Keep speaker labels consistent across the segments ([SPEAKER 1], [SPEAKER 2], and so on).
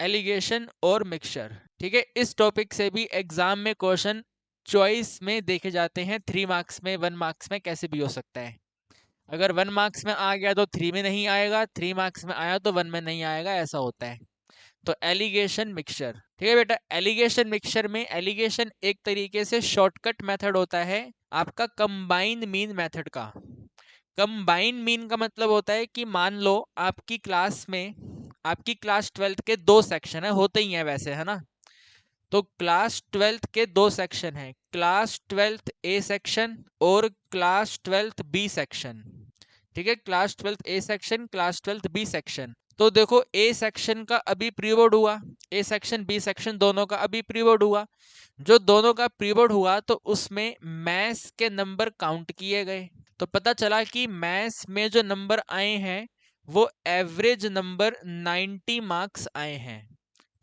[SPEAKER 1] Allegation और mixture. ठीक है, इस टॉपिक से भी एग्जाम में क्वेश्चन चॉइस में देखे जाते हैं, 3 मार्क्स में, 1 मार्क्स में, कैसे भी हो सकता है। अगर 1 मार्क्स में आ गया तो 3 में नहीं आएगा, 3 मार्क्स में आया तो 1 में नहीं आएगा, ऐसा होता है। तो एलिगेशन मिक्सचर, ठीक है बेटा। एलिगेशन मिक्सचर में एलिगेशन एक तरीके से शॉर्टकट मेथड होता है आपका कंबाइन मीन मेथड का। कंबाइन मीन का मतलब होता है कि मान लो आपकी क्लास में, आपकी क्लास 12th के 2 सेक्शन है, होते ही हैं वैसे, है ना। तो क्लास 12th के 2 सेक्शन हैं, क्लास 12th ए सेक्शन और क्लास 12th बी सेक्शन। ठीक है, class 12th A section, class 12th B section. तो देखो ए सेक्शन का अभी प्री बोर्ड हुआ, ए सेक्शन बी सेक्शन दोनों का अभी प्री बोर्ड हुआ। जो दोनों का प्री बोर्ड हुआ तो उसमें मैथ्स के नंबर काउंट किए गए। तो पता चला कि मैथ्स में जो नंबर आए हैं वो एवरेज नंबर 90 मार्क्स आए हैं।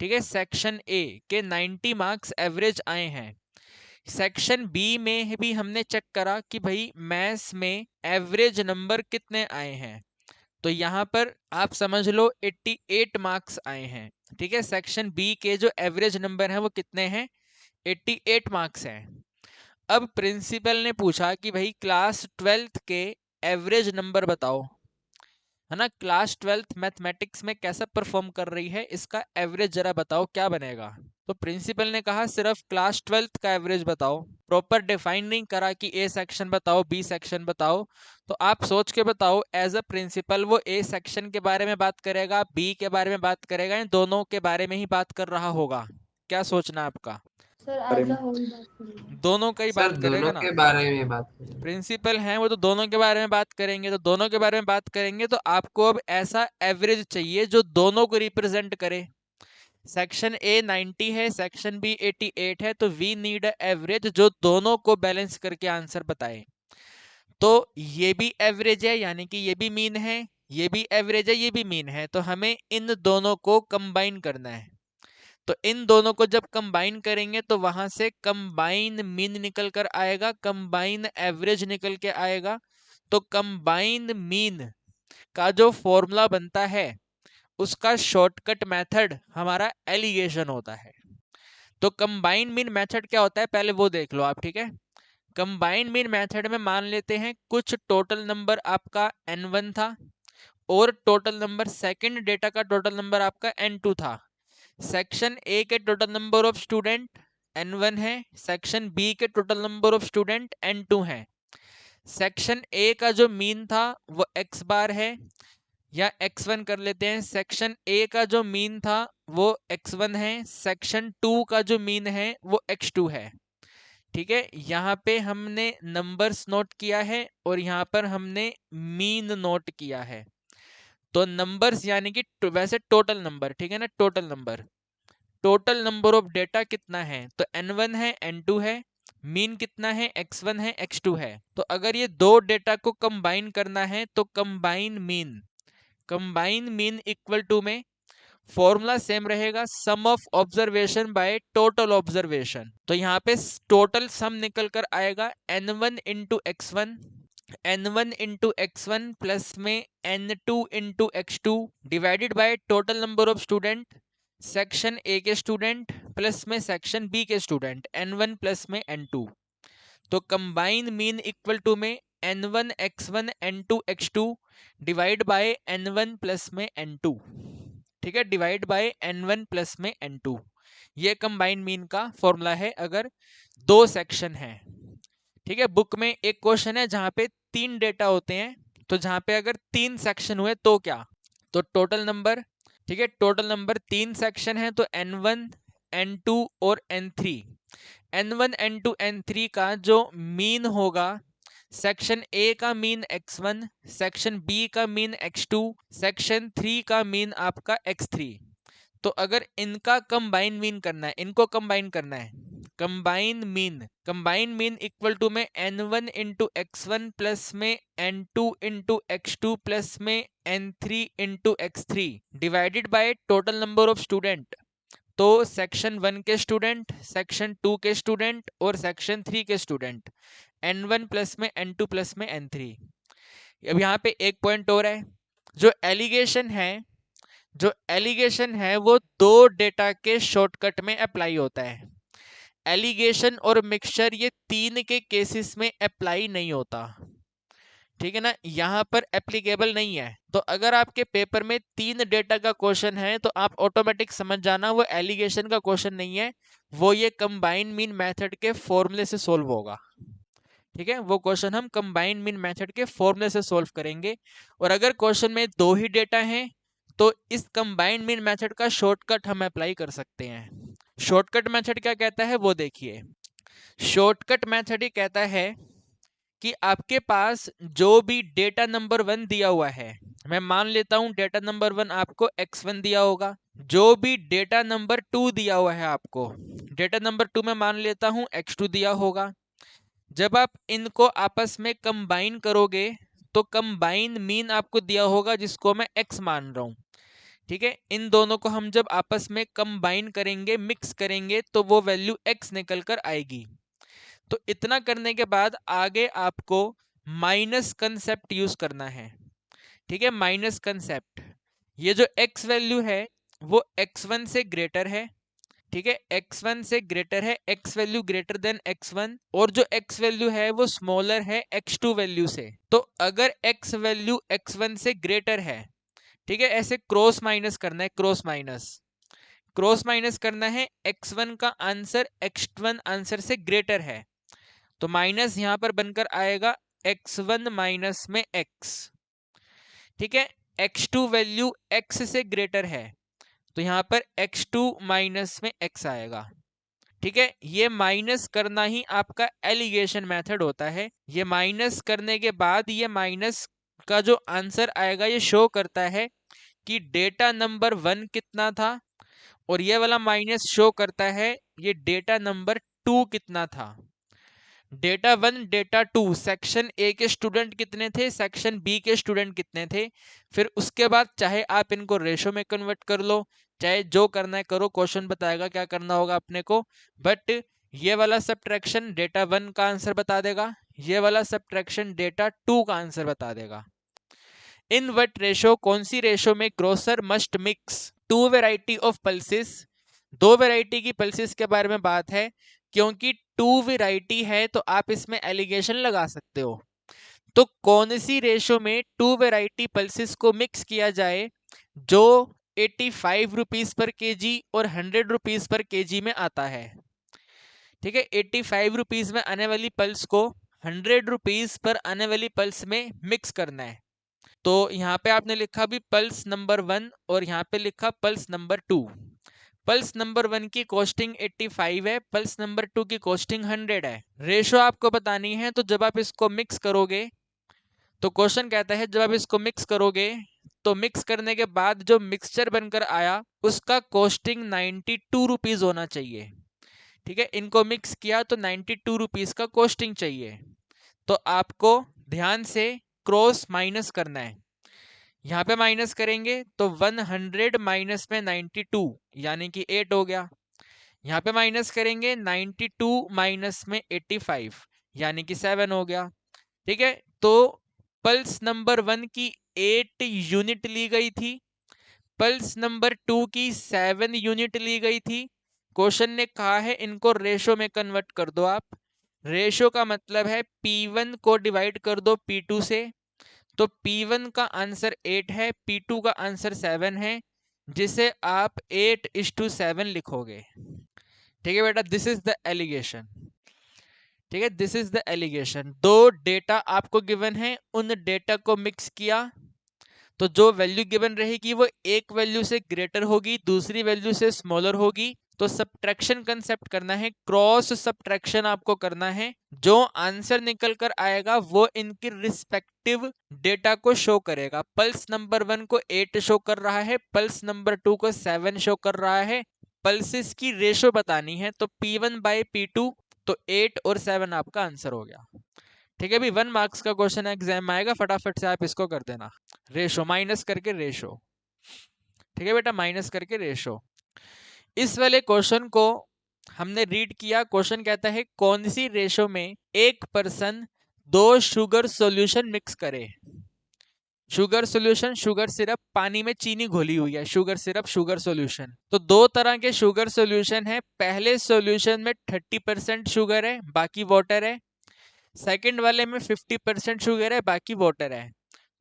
[SPEAKER 1] ठीक है, सेक्शन ए के 90 मार्क्स एवरेज आए हैं। सेक्शन बी में भी हमने चेक करा कि भाई मैथ्स में एवरेज नंबर कितने आए हैं। तो यहाँ पर आप समझ लो 88 मार्क्स आए हैं। ठीक है, सेक्शन बी के जो एवरेज नंबर हैं वो कितने हैं, 88 मार्क्स हैं। अब प्रिंसिपल ने पूछा कि भाई क्लास 12th के एवरेज नंबर बताओ, है ना। क्लास 12th मैथमेटिक्स में कैसा परफॉर्म कर रही है, इसका एवरेज जरा बताओ क्या बनेगा। तो प्रिंसिपल ने कहा सिर्फ क्लास 12th का एवरेज बताओ, प्रॉपर डिफाइन नहीं करा कि ए सेक्शन बताओ, बी सेक्शन बताओ। तो आप सोच के बताओ, एज अ प्रिंसिपल वो ए सेक्शन के बारे में बात करेगा, बी के बारे में बात करेगा, या दोनों के बारे में ही बात कर रहा होगा। क्या सोचना है आपका।
[SPEAKER 2] सर
[SPEAKER 3] बारे
[SPEAKER 2] एज
[SPEAKER 3] में
[SPEAKER 2] अ होल बात करेंगे।
[SPEAKER 1] दोनों का ही
[SPEAKER 3] सर
[SPEAKER 1] बात
[SPEAKER 3] दोनों
[SPEAKER 1] करेगा ना।
[SPEAKER 3] के बारे में बात करेंगे।
[SPEAKER 1] प्रिंसिपल हैं वो तो दोनों के बारे में बात करेंगे, तो दोनों के बारे में बात करेंगे तो आपको अब ऐसा एवरेज चाहिए जो दोनों को रिप्रेजेंट करे। सेक्शन ए 90 है, सेक्शन बी 88 है, तो वी नीड एवरेज जो दोनों को बैलेंस करके आंसर बताए। तो ये भी एवरेज है, यानी कि ये भी मीन है, ये भी एवरेज है, ये भी मीन है, तो हमें इन दोनों को कंबाइन करना है। तो इन दोनों को जब कंबाइन करेंगे तो वहां से कंबाइन मीन निकल कर आएगा, कंबाइन एवरेज निकल के आएगा। तो कंबाइन मीन का जो फॉर्मूला बनता है उसका शॉर्टकट मेथड हमारा एलिगेशन होता है। तो कंबाइन मीन मेथड क्या होता है पहले वो देख लो आप। ठीक है, कंबाइन मीन मेथड में मान लेते हैं कुछ टोटल नंबर आपका n1 था और टोटल नंबर सेकंड डेटा का टोटल नंबर आपका n2 था। सेक्शन ए के total number of student n1 है, सेक्शन बी के total number of student n2 है। सेक्शन ए का जो मीन था वो x बार है, या x1 कर लेते हैं। सेक्शन ए का जो मीन था वो x1 है, सेक्शन 2 का जो मीन है वो x2 है। ठीक है, यहाँ पे हमने नंबर्स नोट किया है और यहाँ पर हमने मीन नोट किया है। तो नंबर्स यानी कि वैसे टोटल नंबर, ठीक है ना, total number, total number of data कितना है, तो n1 है, n2 है, मीन कितना है, x1 है, x2 है। तो अगर ये दो डेटा को कंबाइन करना है तो combine mean, combine mean equal to में फॉर्मूला सेम रहेगा, sum of observation by total observation. तो यहाँ पे टोटल सम निकल कर आएगा n1 into x1, n1 into x1 plus में n2 into x2 divided by total number of student, section A के स्टूडेंट प्लस में सेक्शन बी के स्टूडेंट, n1 प्लस में n2। तो कंबाइन मीन इक्वल टू में n1 x1 n2 x2 divide by n1 plus में n2। ठीक है, divide by n1 plus में n2। ये कंबाइन मीन का फॉर्मूला है अगर दो सेक्शन है। ठीक है, बुक में एक क्वेश्चन है जहां पे 3 डेटा होते हैं, तो जहां पे अगर 3 सेक्शन हुए तो क्या, तो टोटल नंबर। ठीक है, टोटल नंबर 3 सेक्शन है तो n1 n2 और n3। n1 n2 n3 का जो मीन होगा, सेक्शन ए का मीन x1, सेक्शन बी का मीन x2, सेक्शन 3 का मीन आपका x3। तो अगर इनका कंबाइन मीन करना है, इनको कंबाइन करना है, combine mean, combine mean equal to में n1 इंटू x1 प्लस में n2 इंटू x2 प्लस में n3 into x3 divided by total number of student. तो सेक्शन 1 के स्टूडेंट, सेक्शन 2 के स्टूडेंट और सेक्शन 3 के स्टूडेंट, n1 प्लस में n2 plus में n3। अब यहाँ पे एक पॉइंट और है, जो एलिगेशन है, जो एलिगेशन है वो दो डेटा के शॉर्टकट में अप्लाई होता है। एलिगेशन और मिक्सचर ये तीन के केसेस में अप्लाई नहीं होता, ठीक है ना, यहां पर एप्लीकेबल नहीं है। तो अगर आपके पेपर में तीन डेटा का क्वेश्चन है तो आप ऑटोमेटिक समझ जाना वो एलिगेशन का क्वेश्चन नहीं है, वो ये कंबाइन मीन मेथड के फॉर्मूले से सोल्व होगा। ठीक है, वो क्वेश्चन हम कंबाइन मीन मेथड के फॉर्मूले से सोल्व करेंगे। और अगर क्वेश्चन में दो ही डेटा हैं तो इस कंबाइन मीन मेथड का शॉर्टकट हम अप्लाई कर सकते हैं। शॉर्टकट मेथड क्या कहता है वो देखिए। शॉर्टकट मेथड ये कहता है कि आपके पास जो भी डेटा नंबर 1 दिया हुआ है, मैं मान लेता हूं डेटा नंबर 1 आपको x1 दिया होगा, जो भी डेटा नंबर 2 दिया हुआ है आपको, डेटा नंबर 2 में मान लेता हूं x2 दिया होगा। जब आप इनको आपस में कंबाइन करोगे तो कंबाइन मीन आपको दिया होगा जिसको मैं x मान रहा हूं। ठीक है, इन दोनों को हम जब आपस में कंबाइन करेंगे, मिक्स करेंगे, तो वो वैल्यू x निकल कर आएगी। तो इतना करने के बाद आगे आपको माइनस कंसेप्ट यूज करना है। ठीक है, माइनस कंसेप्ट, ये जो x वैल्यू है वो x1 से ग्रेटर है। ठीक है, x1 से ग्रेटर है, x value greater than x1, और जो x वैल्यू है वो स्मॉलर है x2 वैल्यू से। तो अगर x वैल्यू x1 से ग्रेटर है, ठीक है, ऐसे क्रॉस माइनस करना है, क्रॉस माइनस, क्रॉस माइनस करना है, x1 का आंसर x1 आंसर से ग्रेटर है, तो माइनस यहां पर बनकर आएगा x1 माइनस में x। ठीक है, x2 वैल्यू x से ग्रेटर है तो यहां पर x2 माइनस में x आएगा। ठीक है, ये माइनस करना ही आपका एलिगेशन मेथड होता है। ये माइनस करने के बाद ये माइनस का जो आंसर आएगा ये शो करता है कि डेटा नंबर 1 कितना था, और ये वाला माइनस शो करता है ये डेटा नंबर 2 कितना था। डेटा 1 डेटा 2 सेक्शन ए के स्टूडेंट कितने थे, सेक्शन बी के स्टूडेंट कितने थे। फिर उसके बाद चाहे आप इनको रेशो में कन्वर्ट कर लो, चाहे जो करना है करो, क्वेश्चन बताएगा क्या करना होगा अपने को। बट ये वाला सब्ट्रैक्शन डेटा 1 का आंसर बता देगा, ये वाला सब्ट्रैक्शन डेटा 2 का आंसर बता देगा। इन वट रेशो, कौन सी रेशो में grocer must mix two variety of pulses, दो वेराइटी की पल्सेस के बारे में बात है। क्योंकि टू वेराइटी है तो आप इसमें एलिगेशन लगा सकते हो। तो कौन सी रेशो में टू वेराइटी पल्सेस को मिक्स किया जाए जो 85 रुपीज पर केजी और 100 रुपीज पर केजी में आता है। ठीक है, 85 रुपीज में आने वाली पल्स को 100 रुपीज पर आने वाली पल्स में मिक्स करना है। तो यहाँ पे आपने लिखा भी पल्स नंबर 1 और यहाँ पे लिखा पल्स नंबर 2। पल्स नंबर 1 की कॉस्टिंग 85 है, पल्स नंबर 2 की कॉस्टिंग 100 है। रेशो आपको बतानी है, तो जब आप इसको मिक्स करोगे, तो क्वेश्चन कहता है जब आप इसको मिक्स करोगे तो मिक्स करने के बाद जो मिक्सचर बनकर आया उसका कॉस्टिंग 92 रुपीज होना चाहिए। ठीक है, इनको मिक्स किया तो 92 रुपीज का कॉस्टिंग चाहिए। तो आपको ध्यान से क्रॉस माइनस करना है। यहाँ पे माइनस करेंगे तो 100 माइनस में 92 यानी कि 8 हो गया। यहाँ पे माइनस करेंगे 92 माइनस में 85 यानी कि 7 हो गया। ठीक है, तो पल्स नंबर 1 की 8 यूनिट ली गई थी, पल्स नंबर 2 की 7 यूनिट ली गई थी। क्वेश्चन ने कहा है इनको रेशो में कन्वर्ट कर दो आप। रेशो का मतलब है P1 को डिवाइड कर दो P2 से, तो P1 का आंसर 8 है, P2 का आंसर 7 है, जिसे आप 8:7 लिखोगे। ठीक है बेटा, दिस इज द एलिगेशन। ठीक है, दिस इज द एलिगेशन। दो डेटा आपको गिवन है, उन डेटा को मिक्स किया तो जो वैल्यू गिवन रहेगी वो एक वैल्यू से ग्रेटर होगी, दूसरी वैल्यू से स्मॉलर होगी। तो सब्ट्रैक्शन कंसेप्ट करना है, क्रॉस सब्ट्रैक्शन आपको करना है। जो आंसर निकल कर आएगा वो इनकी रिस्पेक्टिव डेटा को शो करेगा। पल्स नंबर 1 को 8 शो कर रहा है, पल्स नंबर 2 को 7 शो कर रहा है। पल्सेस की रेशो बतानी है तो P1 बाय P2, तो 8 और 7 आपका आंसर हो गया। ठीक है, भी 1 मार्क्स का क्वेश्चन एग्जाम में आएगा, फटाफट से आप इसको कर देना। रेशो माइनस करके रेशो। ठीक है बेटा, माइनस करके रेशो। इस वाले क्वेश्चन को हमने रीड किया। क्वेश्चन कहता है कौन सी रेशो में एक पर्सन दो शुगर सॉल्यूशन मिक्स करे। शुगर सॉल्यूशन, शुगर सिरप, पानी में चीनी घोली हुई है, शुगर सिरप, शुगर सॉल्यूशन। तो दो तरह के शुगर सॉल्यूशन है। पहले सॉल्यूशन में 30% शुगर है, बाकी वाटर है। सेकंड वाले में 50% शुगर है, बाकी वाटर है।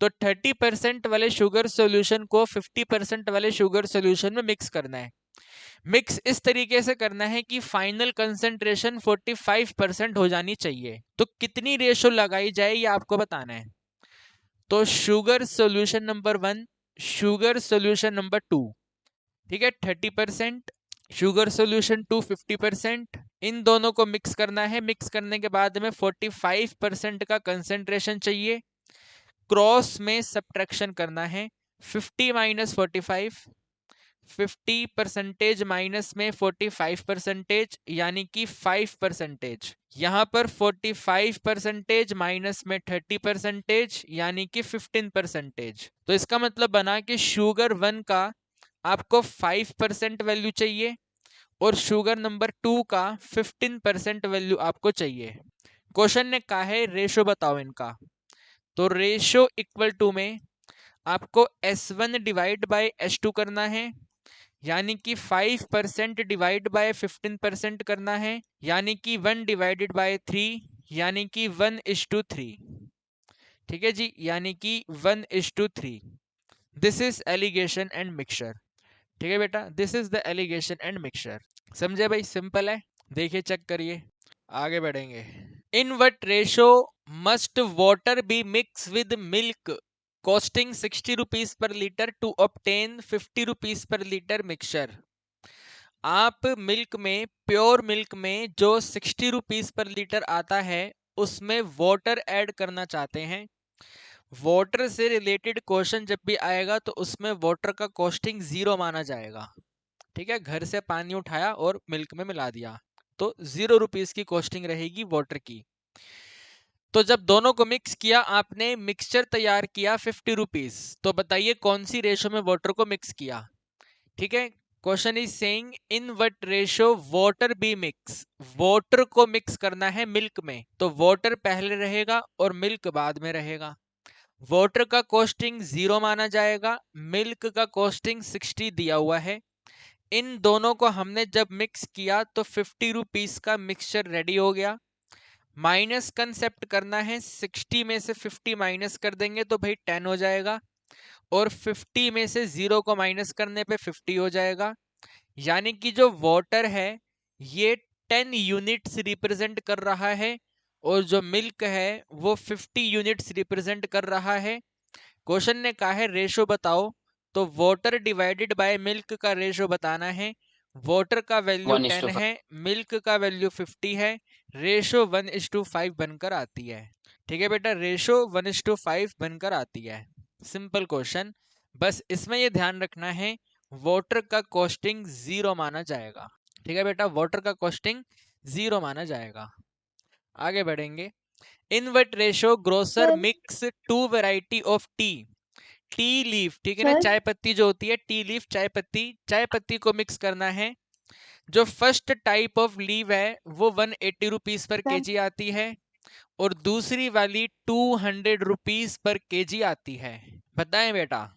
[SPEAKER 1] तो 30% वाले शुगर सॉल्यूशन को 50% वाले शुगर सॉल्यूशन में मिक्स करना है। मिक्स इस तरीके से करना है कि फाइनल कंसंट्रेशन 45% हो जानी चाहिए। तो कितनी रेशो लगाई जाए ये आपको बताना है। तो sugar solution number 1, sugar solution number 2, ठीक है, 30%, शुगर सॉल्यूशन 2 50%। इन दोनों को मिक्स करना है। मिक्स करने के बाद में 45% का कंसंट्रेशन चाहिए। क्रॉस में सब्ट्रैक्शन करना है। 50 माइनस 45, 50% माइनस में 45% यानी कि 5%। यहां पर 45% माइनस में 30% यानी कि 15%। तो इसका मतलब बना कि शुगर 1 का आपको 5% वैल्यू चाहिए और शुगर नंबर 2 का 15% वैल्यू आपको चाहिए। क्वेश्चन ने कहा है रेशो बताओ इनका। तो रेशो इक्वल टू में आपको S1 डिवाइड बाय S2 करना है, यानी कि 5% डिवाइड बाय 15% करना है, यानी कि 1 डिवाइडेड बाय 3, यानी कि 1:3। ठीक है जी, यानी कि 1:3। This is alligation and mixture. ठीक है बेटा, this is the alligation and mixture. समझे भाई, सिंपल है। देखिए, चेक करिए, आगे बढ़ेंगे। In what ratio must water be mix with milk costing 60 rupees per litre to obtain 50 rupees per litre mixture. आप मिल्क में, प्योर मिल्क में जो 60 रुपीज पर लीटर आता है उसमें वाटर ऐड करना चाहते हैं। वाटर से रिलेटेड क्वेश्चन जब भी आएगा तो उसमें वाटर का कॉस्टिंग 0 माना जाएगा। ठीक है, घर से पानी उठाया और मिल्क में मिला दिया तो 0 रुपीज की कॉस्टिंग रहेगी वाटर की। तो जब दोनों को मिक्स किया आपने, मिक्सचर तैयार किया 50 रुपीज, तो बताइए कौन सी रेशो में वाटर को मिक्स किया। ठीक है, question is saying in what ratio water be mix. Water को मिक्स करना है मिल्क में, तो वाटर पहले रहेगा और मिल्क बाद में रहेगा। वाटर का कॉस्टिंग 0 माना जाएगा, मिल्क का कॉस्टिंग 60 दिया हुआ है। इन दोनों को हमने जब मिक्स किया तो 50 रुपीज का मिक्सचर रेडी हो गया। माइनस कंसेप्ट करना है, 60 में से 50 माइनस कर देंगे तो भाई 10 हो जाएगा, और 50 में से 0 को माइनस करने पे 50 हो जाएगा। यानी कि जो वाटर है ये 10 यूनिट्स रिप्रेजेंट कर रहा है और जो मिल्क है वो 50 यूनिट्स रिप्रेजेंट कर रहा है। क्वेश्चन ने कहा है रेशो बताओ, तो वाटर डिवाइडेड बाय मिल्क का रेशो बताना है। वाटर का वैल्यू 10
[SPEAKER 2] 1:5।
[SPEAKER 1] है, मिल्क का वैल्यू 50 है, रेशो 1:5 बनकर आती है। ठीक है बेटा, रेशो 1:5 बनकर आती है। सिंपल क्वेश्चन, बस इसमें ये ध्यान रखना है वाटर का कॉस्टिंग 0 माना जाएगा। ठीक है बेटा, वाटर का कॉस्टिंग 0 माना जाएगा। आगे बढ़ेंगे। In what ratio grocer
[SPEAKER 3] sir
[SPEAKER 1] mix 2 variety of T. T leaf, ठीक है ना,
[SPEAKER 3] सर
[SPEAKER 1] चाय पत्ती जो होती है, टी लीफ चाय पत्ती, चाय पत्ती को मिक्स करना है। जो फर्स्ट टाइप ऑफ लीव है वो 180 रुपीज पर
[SPEAKER 3] सर
[SPEAKER 1] केजी आती है और दूसरी वाली 200 रुपीज पर केजी आती है। बताएं बेटा।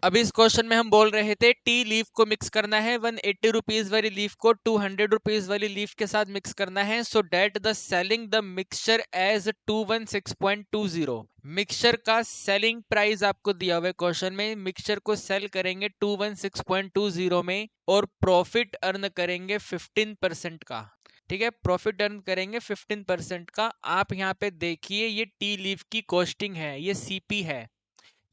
[SPEAKER 1] अब इस क्वेश्चन में हम बोल रहे थे टी लीफ को मिक्स करना है, 180 रुपीज वाली लीफ को 200 रुपीज वाली लीफ के साथ मिक्स करना है, so that the selling the mixture as 216.20। Mixture का सेलिंग प्राइस आपको दिया हुआ है क्वेश्चन में, मिक्सचर को सेल करेंगे 216.20 में और प्रॉफिट अर्न करेंगे 15% का। ठीक है, प्रॉफिट अर्न करेंगे 15% का। आप यहाँ पे देखिए ये टी लीफ की कॉस्टिंग है, ये सीपी है,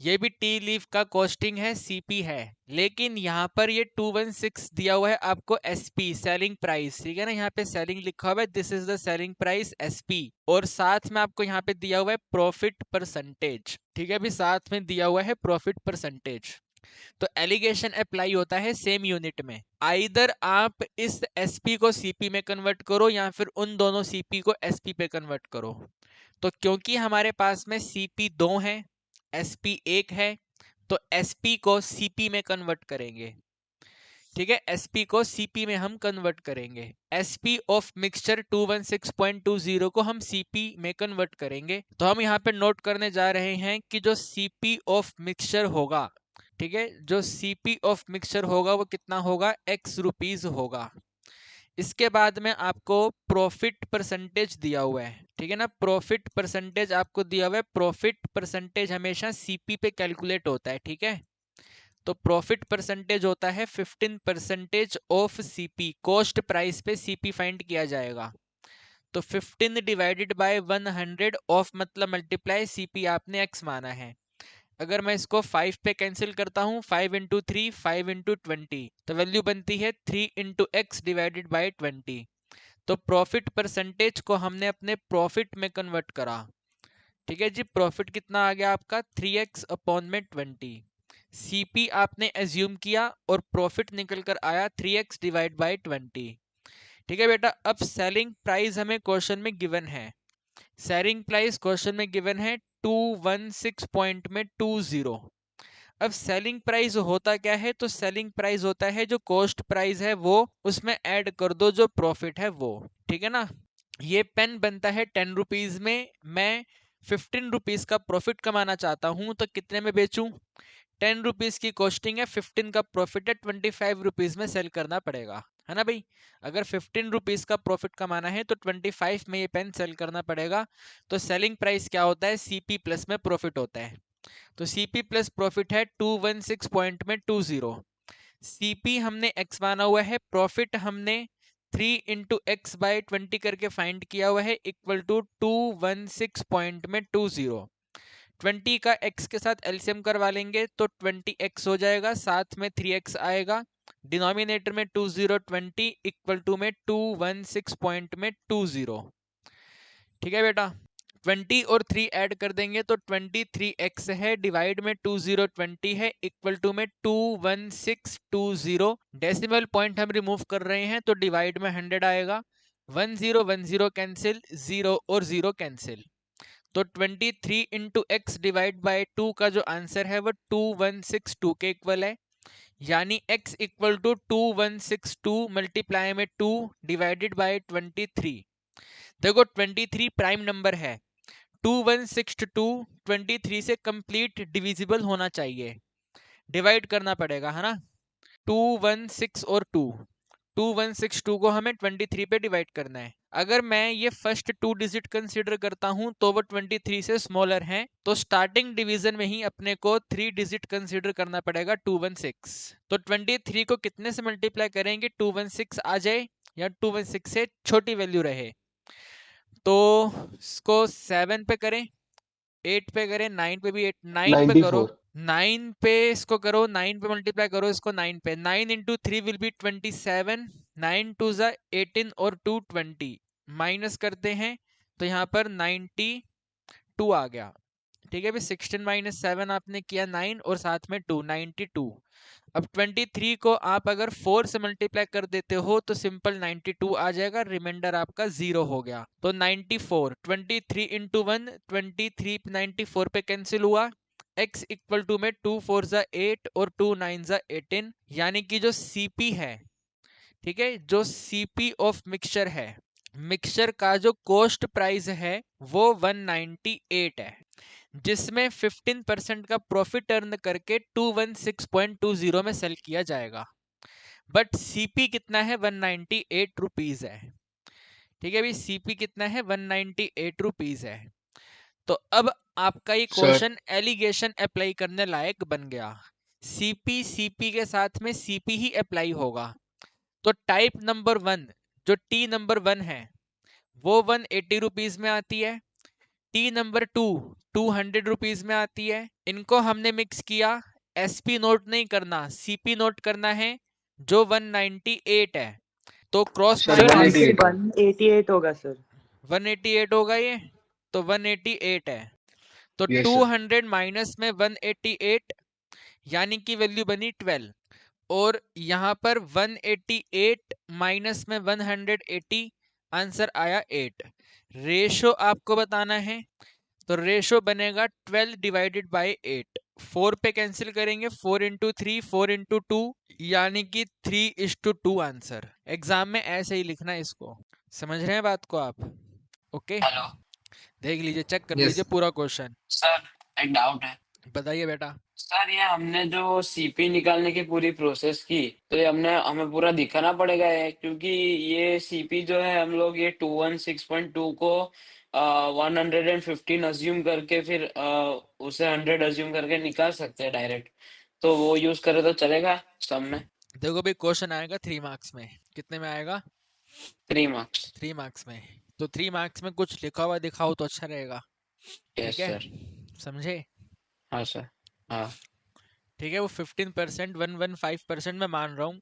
[SPEAKER 1] ये भी टी लीफ का कॉस्टिंग है, सीपी है, लेकिन यहाँ पर ये 216 दिया हुआ है आपको एसपी, सेलिंग प्राइस। ठीक है ना, यहाँ पे सेलिंग लिखा हुआ है, this is the selling price SP, और साथ में आपको यहाँ पे दिया हुआ है प्रॉफिट परसेंटेज। ठीक है, अभी साथ में दिया हुआ है प्रॉफिट परसेंटेज। तो एलिगेशन अप्लाई होता है सेम यूनिट में, आइदर आप इस एसपी को सीपी में कन्वर्ट करो या फिर उन दोनों सीपी को एसपी पे कन्वर्ट करो। तो क्योंकि हमारे पास में सीपी 2 है, एसपी 1 है, तो एसपी को सीपी में कन्वर्ट करेंगे। ठीक है, एसपी को सीपी में हम कन्वर्ट करेंगे। एसपी ऑफ मिक्सचर 216.20 को हम सीपी में कन्वर्ट करेंगे। तो हम यहाँ पे नोट करने जा रहे हैं कि जो सीपी ऑफ मिक्सचर होगा, ठीक है, जो सीपी ऑफ मिक्सचर होगा वो कितना होगा, x रुपीज होगा। इसके बाद में आपको प्रॉफिट परसेंटेज दिया हुआ है, ठीक है ना, प्रॉफिट परसेंटेज आपको दिया हुआ है। प्रॉफिट परसेंटेज हमेशा सीपी पे कैलकुलेट होता है, ठीक है। तो प्रॉफिट परसेंटेज होता है 15% ऑफ सीपी, कॉस्ट प्राइस पे सीपी फाइंड किया जाएगा। तो 15 डिवाइडेड बाय 100 ऑफ मतलब मल्टीप्लाई सीपी आपने x माना है। अगर मैं इसको 5 पे कैंसिल करता हूँ, 5 इंटू 3 5 इंटू 20, तो वैल्यू बनती है 3 इंटू एक्स डिवाइडेड बाई 20। तो प्रॉफिट परसेंटेज को हमने अपने प्रॉफिट में कन्वर्ट करा, ठीक है जी। प्रॉफिट कितना आ गया आपका, 3x अपॉन में 20। सीपी आपने एज्यूम किया और प्रॉफिट निकल कर आया 3x डिवाइड बाई 20। ठीक है बेटा, अब सेलिंग प्राइस हमें क्वेश्चन में गिवन है। सेलिंग प्राइस क्वेश्चन में गिवन है 216.20। अब सेलिंग प्राइस होता क्या है, तो सेलिंग प्राइस होता है जो कॉस्ट प्राइस है वो उसमें ऐड कर दो जो प्रॉफिट है वो, ठीक है ना। ये पेन बनता है 10 रुपीज में, मैं 15 रुपीज का प्रॉफिट कमाना चाहता हूं, तो कितने में बेचूं, 10 रुपीज की कॉस्टिंग है, 15 का प्रॉफिट है, 25 रुपीज में सेल करना पड़ेगा, है ना भाई। अगर 15 रुपीज का प्रॉफिट कमाना है तो 25 में ये पेन सेल करना पड़ेगा। तो सेलिंग प्राइस क्या होता है, सीपी प्लस में प्रॉफिट होता है। तो सीपी प्लस प्रॉफिट है 216.20। सीपी हमने एक्स माना हुआ है, प्रॉफिट हमने 3 इंटू एक्स बाई 20 करके फाइंड किया हुआ है, इक्वल टू 216.20। 20 का x के साथ एलसीएम करवा लेंगे तो 20x हो जाएगा, साथ में 3x आएगा, डिनोमिनेटर में 20 इक्वल टू में 216.20। ठीक है बेटा, 20 और 3 ऐड कर देंगे तो 23x है, डिवाइड में 20 है, इक्वल टू में 21620। डेसिमल पॉइंट हम रिमूव कर रहे हैं तो डिवाइड में 100 आएगा, 1010 कैंसिल, 0 और 0 कैंसिल। तो 23 इंटू एक्स डिवाइड बाई 2 का जो आंसर है वो 2162 के इक्वल है, यानी x इक्वल टू 2162 मल्टीप्लाई में 2 डिवाइडेड बाई 23। देखो 23 प्राइम नंबर है, 2162 23 से कंप्लीट डिविजिबल होना चाहिए, डिवाइड करना पड़ेगा, है ना। 216 और 2162 को हमें 23 पे डिवाइड करना है। अगर मैं ये फर्स्ट 2 डिजिट कंसीडर करता हूं तो वो 23 से स्मॉलर हैं, तो स्टार्टिंग डिवीजन में ही अपने को 3 डिजिट कंसीडर करना पड़ेगा 216। तो 23 को कितने से मल्टीप्लाई करेंगे, 216 आ जाए या 216 से छोटी वैल्यू रहे, तो इसको 7 पे करें, 8 पे करें, 9 पे भी 8, 9 पे करो, 9 पे इसको करो, 9 पे मल्टीप्लाई करो इसको, 9 पे 9 इंटू 3 विल बी 27, 9 टू ज़ा 18 और 2 20, माइनस करते हैं तो यहाँ पर 92 आ गया। ठीक है भाई, 16 माइनस 7 आपने किया 9 और साथ में 2, 92। अब 23 को आप अगर 4 से मल्टीप्लाई कर देते हो तो सिंपल 92 आ जाएगा, रिमाइंडर आपका 0 हो गया। तो 94, 23 इंटू 1 23, 94 पे कैंसिल हुआ, x इक्वल टू में 2 4 जा 8 और 2 9 जा 18, यानी कि जो सीपी है, ठीक है, जो सीपी ऑफ मिक्सचर है, मिक्सचर का जो कॉस्ट प्राइस है वो 198 है, जिसमें 15% का प्रॉफिट अर्न करके 216.20 में सेल किया जाएगा। बट सीपी कितना है, 198 रुपीज है। ठीक है भाई, सीपी कितना है, 198 रुपीज है। तो अब आपका ये क्वेश्चन एलिगेशन अप्लाई करने लायक बन गया। सीपी के साथ में सीपी ही अप्लाई होगा। तो टाइप नंबर 1 जो टी नंबर 1 है वो 180 रुपीज में आती है, टी नंबर 2 200 रुपीज में आती है। इनको हमने मिक्स किया, एसपी नोट नहीं करना, सीपी नोट करना है जो 198 है। तो क्रॉस
[SPEAKER 2] सर 188 होगा सर,
[SPEAKER 1] 188 होगा ये, तो 188 है। तो 200 माइनस में 188, यानी कि वैल्यू बनी 12, और यहाँ पर 188 माइनस में 180, आंसर आया 8। रेशो आपको बताना है, तो रेशो बनेगा 12 डिवाइडेड बाय 8, 4 पे कैंसिल करेंगे, 4 × 3 4 × 2, यानी कि 3:2 आंसर। एग्जाम में ऐसे ही लिखना है इसको। समझ रहे हैं बात को आप? Okay,
[SPEAKER 3] hello.
[SPEAKER 1] देख लीजिए, चेक कर
[SPEAKER 3] यस
[SPEAKER 1] लीजिए पूरा क्वेश्चन।
[SPEAKER 3] सर, एक डाउट है।
[SPEAKER 1] बताइए बेटा।
[SPEAKER 3] सर ये हमने जो सीपी निकालने की पूरी प्रोसेस की, तो ये हमें पूरा दिखाना पड़ेगा है, क्योंकि ये सीपी जो है हम लोग ये 216.2 को 115 अज्यूम करके फिर उसे 100 अज्यूम करके निकाल सकते हैं डायरेक्ट। तो वो यूज करे तो चलेगा सम में?
[SPEAKER 1] देखो भाई, क्वेश्चन आएगा 3 मार्क्स में। कितने में आएगा?
[SPEAKER 3] 3 मार्क्स।
[SPEAKER 1] 3 मार्क्स में। तो 3 मार्क्स में कुछ लिखा हुआ दिखाओ तो अच्छा रहेगा। ठीक
[SPEAKER 3] यस
[SPEAKER 1] है,
[SPEAKER 3] सर।
[SPEAKER 1] समझे?
[SPEAKER 3] हाँ सर। हाँ।
[SPEAKER 1] ठीक है, वो 15%, 115% मैं मान रहा हूँ।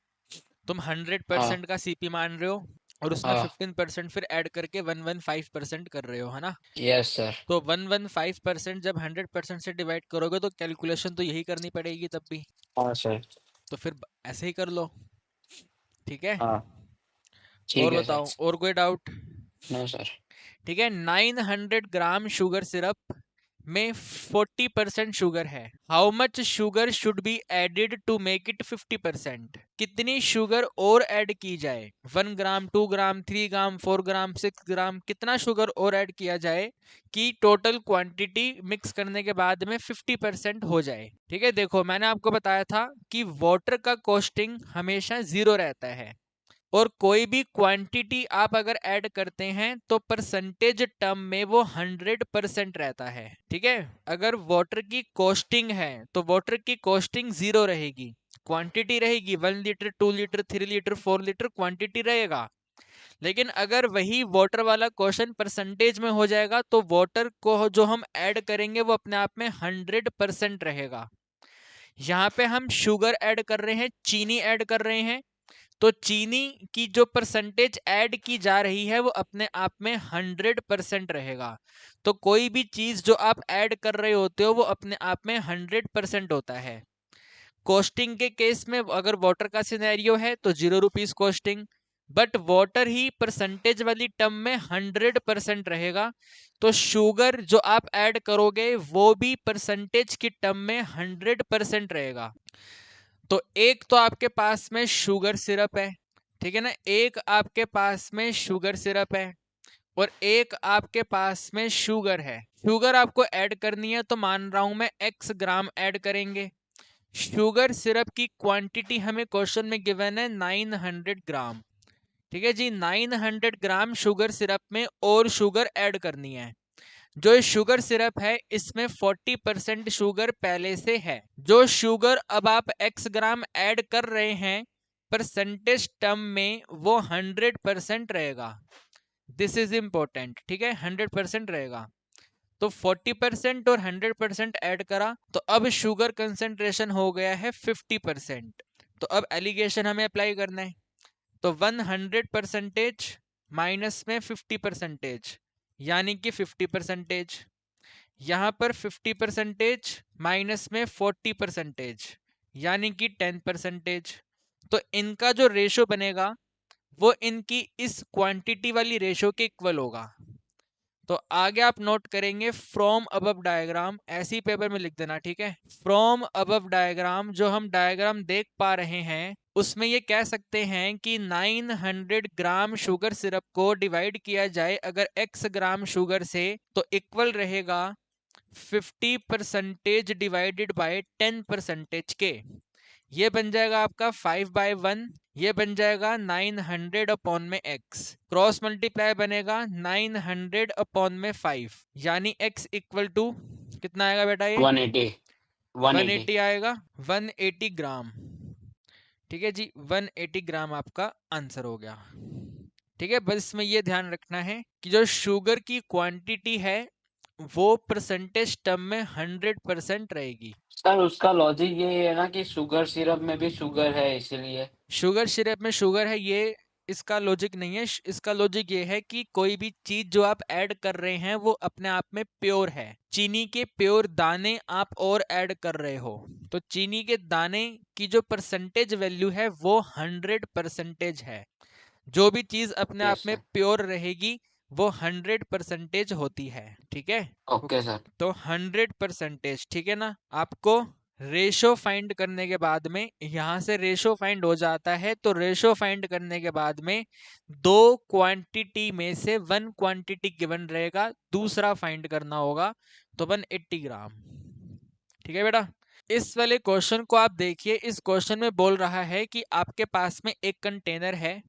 [SPEAKER 1] तुम
[SPEAKER 3] हाँ।
[SPEAKER 1] 100% का सीपी मान रहे हो, और उसमें
[SPEAKER 3] हाँ।
[SPEAKER 1] 15% फिर ऐड करके 115% कर रहे हो, है ना?
[SPEAKER 3] Yes sir.
[SPEAKER 1] तो 115% जब 100% से डिवाइड करोगे तो कैलकुलेशन तो यही करनी पड़ेगी तब भी।
[SPEAKER 3] हाँ सर।
[SPEAKER 1] तो फिर ऐसे ही कर लो। ठीक है,
[SPEAKER 3] हाँ ठीक
[SPEAKER 1] और
[SPEAKER 3] है सर।
[SPEAKER 1] बताओ, और कोई डाउट?
[SPEAKER 3] No sir.
[SPEAKER 1] ठीक है, 900 ग्राम शुगर सिरप में 40% शुगर है। How much sugar should be added to make it 50%? कितनी शुगर और ऐड की जाए? 1 ग्राम, 2 ग्राम, 3 ग्राम, 4 ग्राम, 6 ग्राम, कितना शुगर और ऐड किया जाए कि टोटल क्वांटिटी मिक्स करने के बाद में 50% हो जाए? ठीक है, देखो मैंने आपको बताया था कि वाटर का कॉस्टिंग हमेशा 0 रहता है, और कोई भी क्वांटिटी आप अगर ऐड करते हैं तो परसेंटेज टर्म में वो 100% रहता है। ठीक है, अगर वाटर की कॉस्टिंग है तो वाटर की कॉस्टिंग 0 रहेगी, क्वांटिटी रहेगी 1 litre, 2 litre, 3 litre, 4 litre quantity रहेगा। लेकिन अगर वही वाटर वाला क्वेश्चन परसेंटेज में हो जाएगा तो वाटर को जो हम ऐड करेंगे वो अपने आप में 100% रहेगा। यहाँ पे हम शुगर ऐड कर रहे हैं, चीनी ऐड कर रहे हैं, तो चीनी की जो परसेंटेज ऐड की जा रही है वो अपने आप में 100% रहेगा। तो कोई भी चीज जो आप ऐड कर रहे होते हो वो अपने आप में 100% होता है। कॉस्टिंग के केस में अगर वाटर का सिनेरियो है तो 0 rupees costing, but water he percentage वाली टर्म में 100% रहेगा। तो शुगर जो आप ऐड करोगे वो भी परसेंटेज की टर्म में 100% रहेगा। तो एक तो आपके पास में शुगर सिरप है, ठीक है ना, एक आपके पास में शुगर सिरप है, और एक आपके पास में शुगर है। शुगर आपको ऐड करनी है तो मान रहा हूं मैं x ग्राम ऐड करेंगे। शुगर सिरप की क्वांटिटी हमें क्वेश्चन में गिवन है 900 ग्राम। ठीक है जी, 900 ग्राम शुगर सिरप में और शुगर ऐड करनी है। जो ये शुगर सिरप है इसमें 40% शुगर पहले से है। जो शुगर अब आप x ग्राम ऐड कर रहे हैं परसेंटेज टर्म में वो 100% रहेगा। This is important. ठीक है, 100% रहेगा। तो 40% और 100% ऐड करा तो अब शुगर कंसेंट्रेशन हो गया है 50%। तो अब एलिगेशन हमें अप्लाई करना है। तो 100% माइनस में 50%, यानी कि 50%। यहाँ पर 50% माइनस में 40%, यानी कि 10%। तो इनका जो रेशो बनेगा वो इनकी इस क्वांटिटी वाली रेशो के इक्वल होगा। तो आगे आप नोट करेंगे फ्रॉम अबव डायग्राम, ऐसे ही पेपर में लिख देना। ठीक है, फ्रॉम अबव डायग्राम, जो हम डायग्राम देख पा रहे हैं उसमें ये कह सकते हैं कि 900 ग्राम शुगर सिरप को डिवाइड किया जाए अगर x ग्राम शुगर से तो इक्वल रहेगा 50% डिवाइडेड बाय 10% के। ये बन जाएगा आपका 5/1, ये बन जाएगा 900 अपॉन में x, क्रॉस मल्टीप्लाई बनेगा 900 अपॉन में 5, यानी x इक्वल टू कितना आएगा बेटा? ये
[SPEAKER 3] 180। 180।
[SPEAKER 1] 180 आएगा, 180 ग्राम। ठीक है जी, 180 ग्राम आपका आंसर हो गया। ठीक है, बस इसमें ये ध्यान रखना है कि जो शुगर की क्वांटिटी है वो परसेंटेज टर्म में 100% रहेगी।
[SPEAKER 3] सर उसका लॉजिक ये है ना कि शुगर सिरप में भी शुगर है इसीलिए।
[SPEAKER 1] शुगर सिरप में शुगर है, ये इसका लॉजिक नहीं है। इसका लॉजिक ये है कि कोई भी चीज जो आप ऐड कर रहे हैं वो अपने आप में प्योर है। चीनी के प्योर दाने आप और ऐड कर रहे हो तो चीनी के दाने की जो परसेंटेज वैल्यू है वो 100% है। जो भी चीज अपने आप
[SPEAKER 3] यस
[SPEAKER 1] में
[SPEAKER 3] सर।
[SPEAKER 1] प्योर रहेगी वो 100% होती है। ठीक है,
[SPEAKER 3] ओके सर।
[SPEAKER 1] तो 100%, ठीक है ना। आपको रेशो फाइंड करने के बाद में यहाँ से रेशो फाइंड हो जाता है, तो रेशो फाइंड करने के बाद में दो क्वांटिटी में से वन क्वांटिटी गिवन रहेगा, दूसरा फाइंड करना होगा, तो 180 ग्राम। ठीक है बेटा, इस वाले क्वेश्चन को आप देखिए। इस क्वेश्चन में बोल रहा है कि आपके पास में एक कंटेनर है,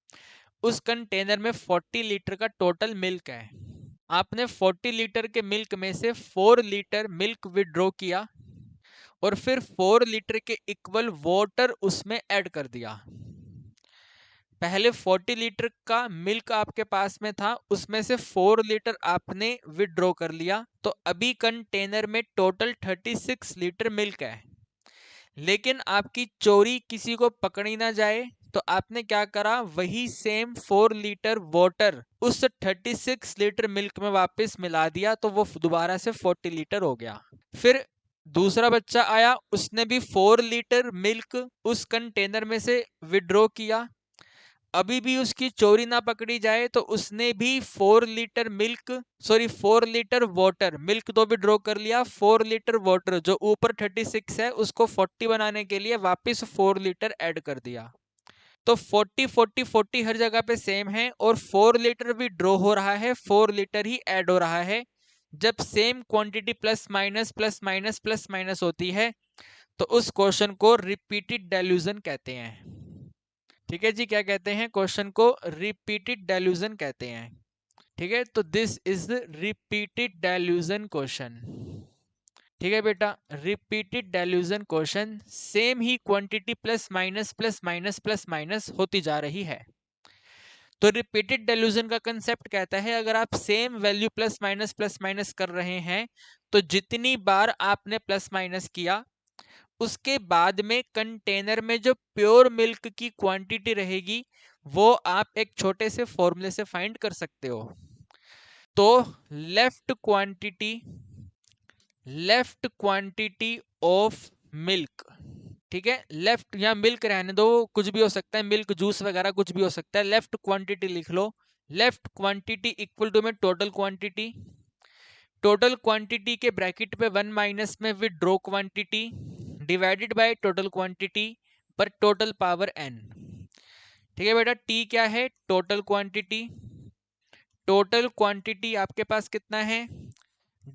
[SPEAKER 1] उस कंटेनर में 40 लीटर का टोटल मिल्क है। आपने 40 लीटर के मिल्क में से 4 लीटर मिल्क विड्रॉ किया और फिर 4 लीटर के इक्वल वाटर उसमें ऐड कर दिया। पहले 40 लीटर का मिल्क आपके पास में था, उसमें से 4 लीटर आपने विड्रॉ कर लिया, तो अभी कंटेनर में टोटल 36 लीटर मिल्क है। लेकिन आपकी चोरी किसी को पकड़ी ना जाए, तो आपने क्या करा, वही सेम 4 लीटर वाटर उस 36 लीटर मिल्क में वापस मिला दिया, तो वो दोबारा से 40 लीटर हो गया। फिर दूसरा बच्चा आया, उसने भी 4 लीटर मिल्क उस कंटेनर में से विड्रॉ किया। अभी भी उसकी चोरी ना पकड़ी जाए, तो उसने भी 4 लीटर वाटर, मिल्क तो विड्रॉ कर लिया, 4 लीटर वाटर जो ऊपर 36 है उसको 40 बनाने के लिए वापस 4 लीटर ऐड कर दिया। तो 40 40 40 हर जगह पे सेम है, और 4 लीटर भी ड्रॉ हो रहा है, 4 लीटर ही ऐड हो रहा है। जब सेम क्वांटिटी प्लस माइनस होती है, तो उस क्वेश्चन को रिपीटेड डाइल्यूजन कहते हैं। ठीक है जी, क्या कहते हैं, क्वेश्चन को रिपीटेड डाइल्यूजन कहते हैं। ठीक है, तो this is the repeated dilution question. ठीक है बेटा, रिपीटेड डाइल्यूजन क्वेश्चन, सेम ही क्वांटिटी प्लस माइनस होती जा रही है। तो रिपीटेड डाइल्यूजन का कंसेप्ट कहता है, अगर आप सेम वैल्यू प्लस माइनस कर रहे हैं, तो जितनी बार आपने प्लस माइनस किया, उसके बाद में कंटेनर में जो प्योर मिल्क की क्वांटिटी रहेगी, वो आप एक छोटे से फॉर्मूले से फाइंड कर सकते हो। तो लेफ्ट क्वांटिटी ऑफ मिल्क, ठीक है, लेफ्ट, या मिल्क रहने दो, कुछ भी हो सकता है, मिल्क जूस वगैरह कुछ भी हो सकता है, लेफ्ट क्वांटिटी लिख लो। लेफ्ट क्वांटिटी इक्वल टू में टोटल क्वांटिटी, टोटल क्वांटिटी के ब्रैकेट पे 1 माइनस में withdraw quantity divided by total quantity पर टोटल पावर n। ठीक है बेटा, t क्या है, टोटल क्वांटिटी, टोटल क्वांटिटी आपके पास कितना है,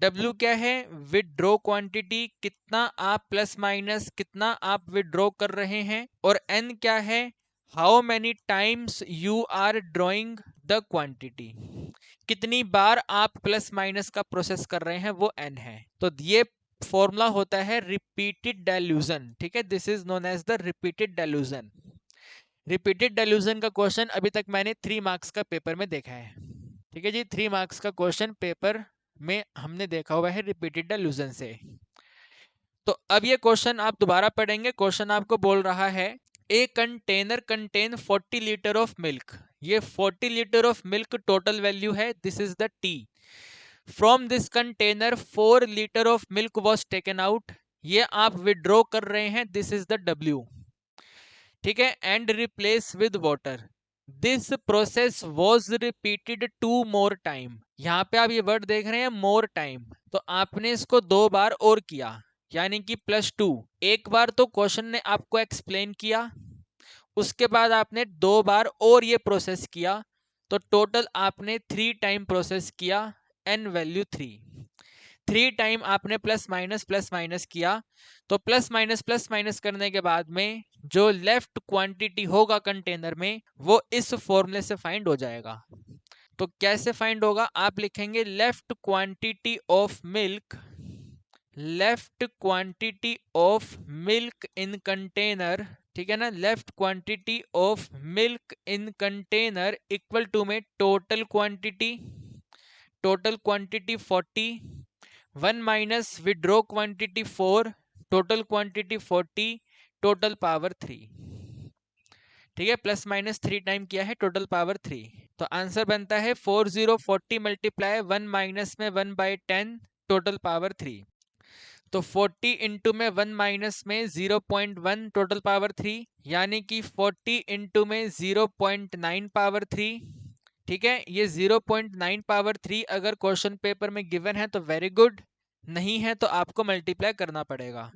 [SPEAKER 1] W क्या है, विड्रॉ क्वांटिटी, कितना आप प्लस माइनस, कितना आप विड्रॉ कर रहे हैं, और n क्या है, how many times you are drawing the quantity, कितनी बार आप प्लस माइनस का प्रोसेस कर रहे हैं, वो n है। तो ये फॉर्मूला होता है रिपीटेड डाइल्यूजन। ठीक है, this is known as the repeated dilution. Repeated dilution का क्वेश्चन अभी तक मैंने 3 मार्क्स का पेपर में देखा है। ठीक है जी, 3 मार्क्स का क्वेश्चन पेपर में हमने देखा हुआ है रिपीटेड डाइल्यूजन से। तो अब ये क्वेश्चन आप दोबारा पढ़ेंगे। क्वेश्चन आपको बोल रहा है, a container contain 40 litre of milk, ये 40 litre of milk total value है, this is the T. From this container 4 litre of milk was taken out, ये आप विड्रॉ कर रहे हैं, दिस इज द डब्ल्यू। ठीक है, and replace with water, this process was repeated 2 more time. यहाँ पे आप ये वर्ड देख रहे हैं मोर टाइम, तो आपने इसको 2 बार और किया, यानी कि +2। एक बार तो क्वेश्चन ने आपको एक्सप्लेन किया, उसके बाद आपने 2 बार और ये प्रोसेस किया, तो टोटल आपने 3 टाइम प्रोसेस किया, n वैल्यू 3 टाइम आपने प्लस माइनस किया। तो प्लस माइनस करने के बाद में जो लेफ्ट क्वांटिटी होगा कंटेनर में, वो इस फॉर्मूले से फाइंड हो जाएगा। तो कैसे फाइंड होगा, आप लिखेंगे left quantity of milk, left quantity of milk in container, ठीक है ना, left quantity of milk in container equal to में total quantity 40, 1 minus withdraw quantity 4, total quantity 40, total power 3। ठीक है, प्लस माइनस 3 टाइम किया है, टोटल पावर 3। तो answer बनता है 4040 मल्टीप्लाई 1 माइनस में 1/10, टोटल पावर 3। तो 40 इंटू में 1 माइनस में 0.1, टोटल पावर 3, यानी कि 40 इंटू में 0.9 पावर 3, ठीक है। ये 0.9 पावर 3 अगर क्वेश्चन पेपर में गिवन है तो वेरी गुड, नहीं है तो आपको मल्टीप्लाई करना पड़ेगा।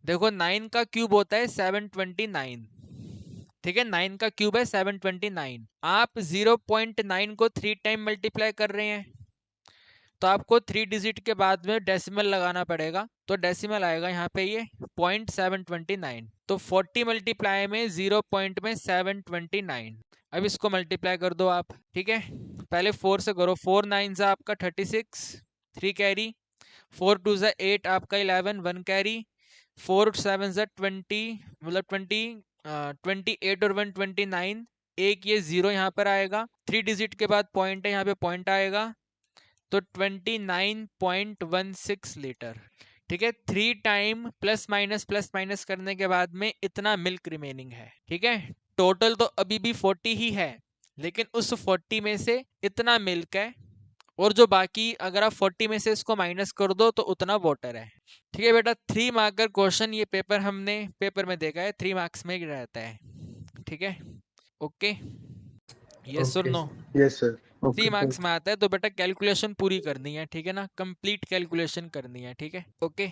[SPEAKER 1] देखो 9 का क्यूब होता है 729, ठीक है, 9 का क्यूब है 729। आप 0.9 को 3 टाइम मल्टीप्लाई कर रहे हैं तो आपको 3 डिजिट के बाद में डेसिमल लगाना पड़ेगा, तो डेसिमल आएगा यहाँ पे ये 0.729। तो 40 मल्टीप्लाई में 0 पॉइंट में 729। अब इसको मल्टीप्लाई कर दो आप, ठीक है। पहले 4 से करो, 4 9 आपका 36, 3 कैरी, 4 2 8 आपका 11, 1 कैरी, 4 7 20, मतलब 28 और 1 29। एक ये जीरो यहाँ पर आएगा, 3 डिजिट के बाद पॉइंट है, यहाँ पे पॉइंट आएगा, तो 29.16 लीटर, ठीक है। 3 टाइम प्लस माइनस करने के बाद में इतना मिल्क रिमेनिंग है, ठीक है। टोटल तो अभी भी 40 ही है, लेकिन उस 40 में से इतना मिल्क है, और जो बाकी अगर आप 40 में से इसको माइनस कर दो तो उतना वाटर है, ठीक है बेटा। 3 मार्कर क्वेश्चन ये पेपर हमने पेपर में देखा है, 3 मार्क्स में रहता है, ठीक है। ओके, यस और
[SPEAKER 4] okay
[SPEAKER 1] no?
[SPEAKER 4] Yes sir
[SPEAKER 1] 3
[SPEAKER 4] okay
[SPEAKER 1] marks में आता है, तो बेटा कैलकुलेशन पूरी करनी है, ठीक है ना, कंप्लीट कैलकुलेशन करनी है, ठीक है। ओके।